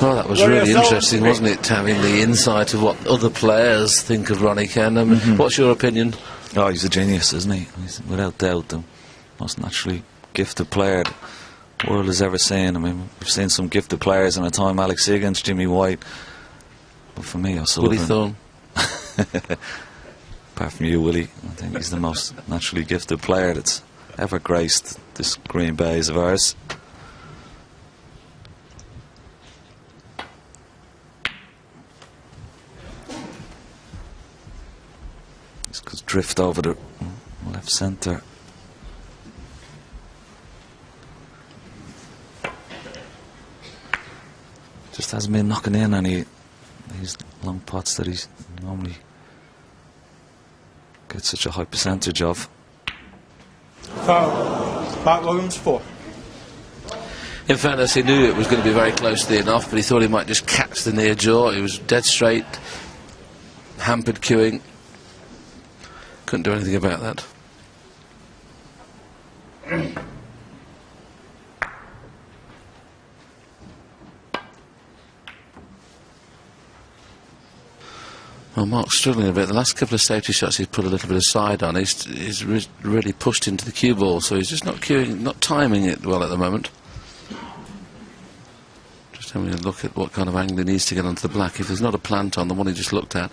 Well, that was really interesting, wasn't it, having the insight of what other players think of Ronnie Ken. What's your opinion? Oh, he's a genius, isn't he? He's without doubt the most naturally gifted player the world has ever seen. I mean, we've seen some gifted players in a time, Alex Higgins, Jimmy White, but for me, O'Sullivan. Willie Thorne. Apart from you, Willie, I think he's the most naturally gifted player that's ever graced this green bays of ours. This could drift over the left centre. Just hasn't been knocking in any these long pots that he's normally gets such a high percentage of. Foul. Mark Williams, 4. In fairness, he knew it was going to be very close to the enough, but he thought he might just catch the near jaw. He was dead straight, hampered queuing. Couldn't do anything about that. Well, Mark's struggling a bit. The last couple of safety shots he's put a little bit of side on. He's really pushed into the cue ball, so he's just not queuing, not timing it well at the moment. Just having a look at what kind of angle he needs to get onto the black. If there's not a plant on the one he just looked at,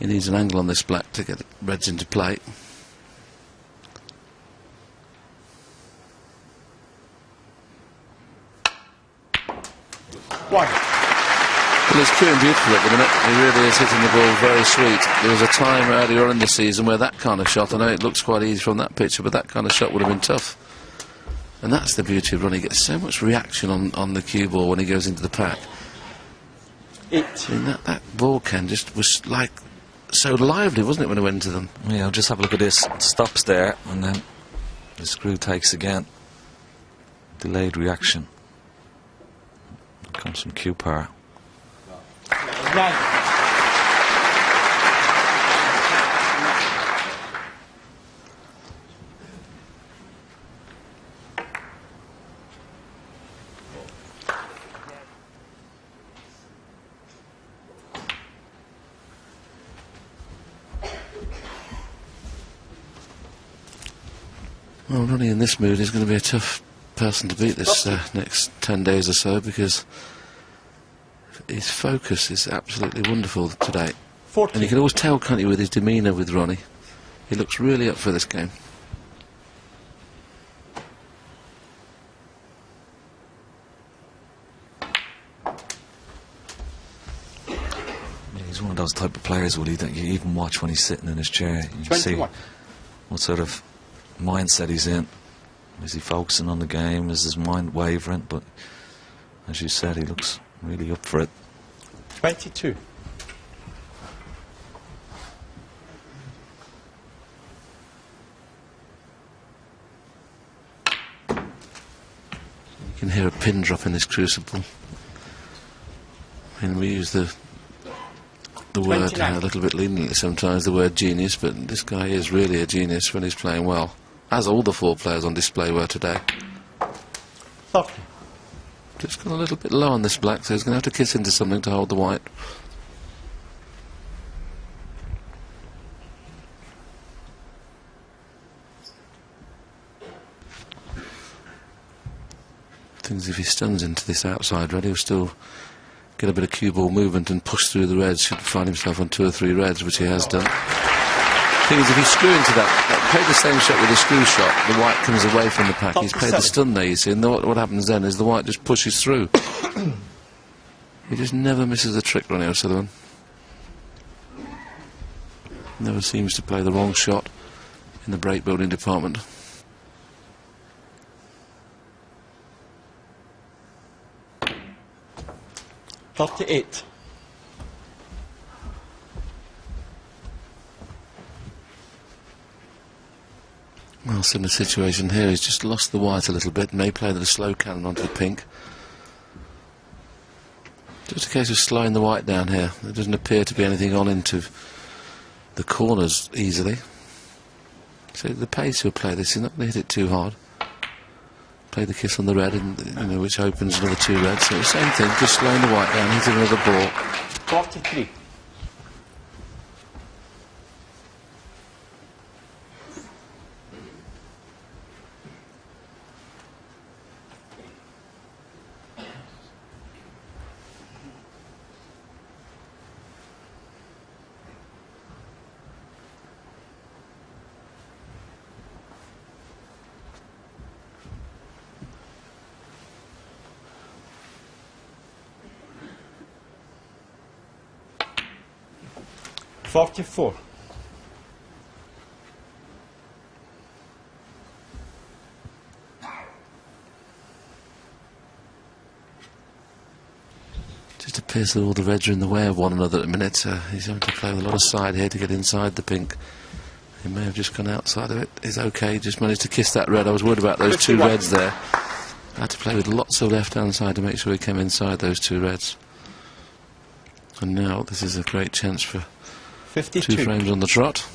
he needs an angle on this black to get reds into play. One. Well, he's queuing beautifully at the minute. He really is hitting the ball very sweet. There was a time earlier on in the season where that kind of shot, I know it looks quite easy from that picture, but that kind of shot would have been tough. And that's the beauty of Ronnie. He gets so much reaction on the cue ball when he goes into the pack. I mean, that ball, Ken, just was like so lively, wasn't it, when it went to them? Yeah, I'll just have a look at this. It stops there, and then the screw takes again. Delayed reaction. It comes from cue power. 9. Well, Ronnie in this mood is going to be a tough person to beat this next 10 days or so, because his focus is absolutely wonderful today. 14. And you can always tell, can't you, with his demeanour with Ronnie. He looks really up for this game. He's one of those type of players, Willie, that you even watch when he's sitting in his chair. You see what sort of mindset he's in. Is he focusing on the game? Is his mind wavering? But as you said, he looks really up for it. 22. You can hear a pin drop in this crucible. I mean, we use the word a little bit leniently sometimes, the word genius, but this guy is really a genius when he's playing well, as all the 4 players on display were today. Okay. Just got a little bit low on this black, so he's going to have to kiss into something to hold the white. Things if he stuns into this outside red, he'll still get a bit of cue ball movement and push through the reds. Should find himself on 2 or 3 reds, which he has done. Thing is, if he's screwing to that, play the same shot with a screw shot, the white comes away from the pack. He's played the stun there, you see, and what happens then is the white just pushes through. He just never misses a trick, Ronnie O'Sullivan. Never seems to play the wrong shot in the break building department. $38. Well, similar situation here. He's just lost the white a little bit, may play the slow cannon onto the pink. Just a case of slowing the white down here. There doesn't appear to be anything on into the corners easily. So the pace he'll play this, he's not going to hit it too hard. play the kiss on the red, and you know, which opens another 2 reds. So the same thing, just slowing the white down, hitting another ball. 43. $44. Just appears that all the reds are in the way of one another at the minute. He's having to play with a lot of side here to get inside the pink. He may have just gone outside of it. He's okay, just managed to kiss that red. I was worried about those 2 reds there. I had to play with lots of left-hand side to make sure he came inside those 2 reds. And now this is a great chance for 52. 2 frames on the trot.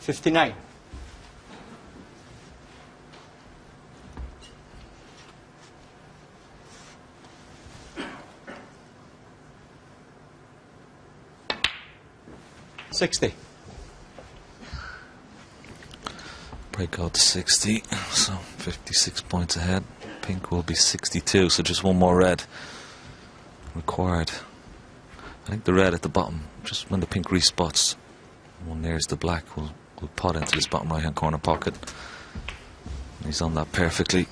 $59. $60. Break out to 60, so 56 points ahead. Pink will be 62, so just 1 more red required. I think the red at the bottom, just when the pink respots, one nearest the black will pot into this bottom right hand corner pocket. And he's on that perfectly.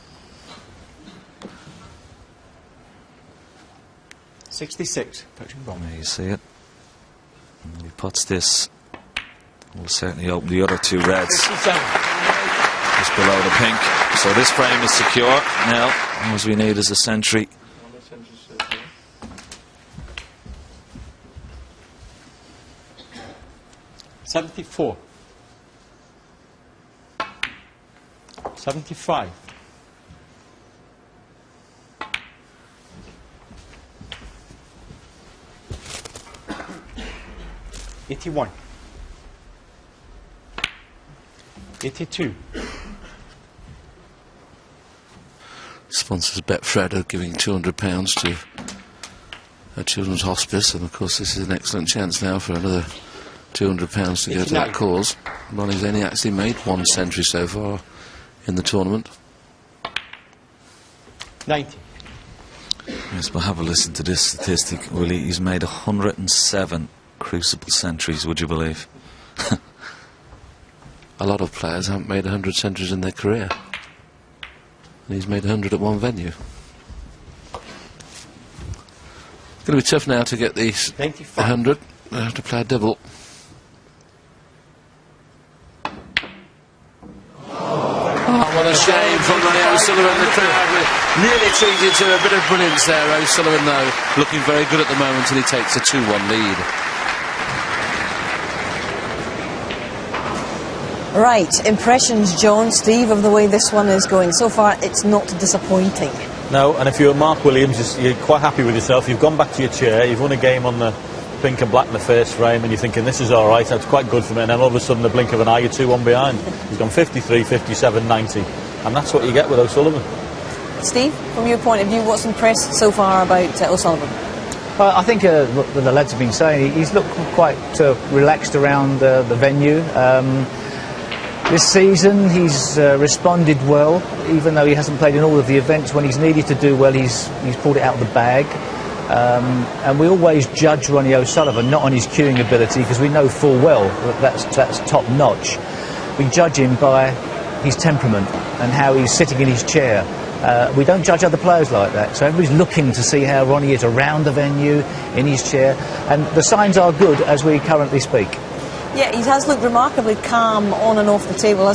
66. There you see it. And when he puts this, will certainly open the other 2 reds 57. just below the pink. So this frame is secure now. All we need is a century. $74. 75. $81. 82. Sponsors Betfred are giving £200 to a children's hospice, and of course this is an excellent chance now for another £200 to go to that cause. Ronnie's only actually made 1 century so far in the tournament. 90. Yes, but have a listen to this statistic, Willie. He's made 107 Crucible centuries, would you believe? A lot of players haven't made 100 centuries in their career, and he's made 100 at 1 venue. It's going to be tough now to get these 100. They have to play a double. Oh, what a shame from Ronnie O'Sullivan. The crowd were nearly treated to a bit of brilliance there. O'Sullivan, though, looking very good at the moment, and he takes a 2-1 lead. Right, impressions, John, Steve, of the way this one is going. So far, it's not disappointing. No, and if you're Mark Williams, you're quite happy with yourself. You've gone back to your chair, you've won a game on the pink and black in the first frame, and you're thinking, this is all right, that's quite good for me. And then all of a sudden, the blink of an eye, you're 2-1 behind. He's gone 53, 57, 90. And that's what you get with O'Sullivan. Steve, from your point of view, what's impressed so far about O'Sullivan? I think what the lads have been saying, he's looked quite relaxed around the venue. This season he's responded well, even though he hasn't played in all of the events. When he's needed to do well, he's pulled it out of the bag. And we always judge Ronnie O'Sullivan not on his cueing ability, because we know full well that that's top notch. We judge him by his temperament and how he's sitting in his chair. We don't judge other players like that, so everybody's looking to see how Ronnie is around the venue, in his chair, and the signs are good as we currently speak. Yeah, he has looked remarkably calm on and off the table.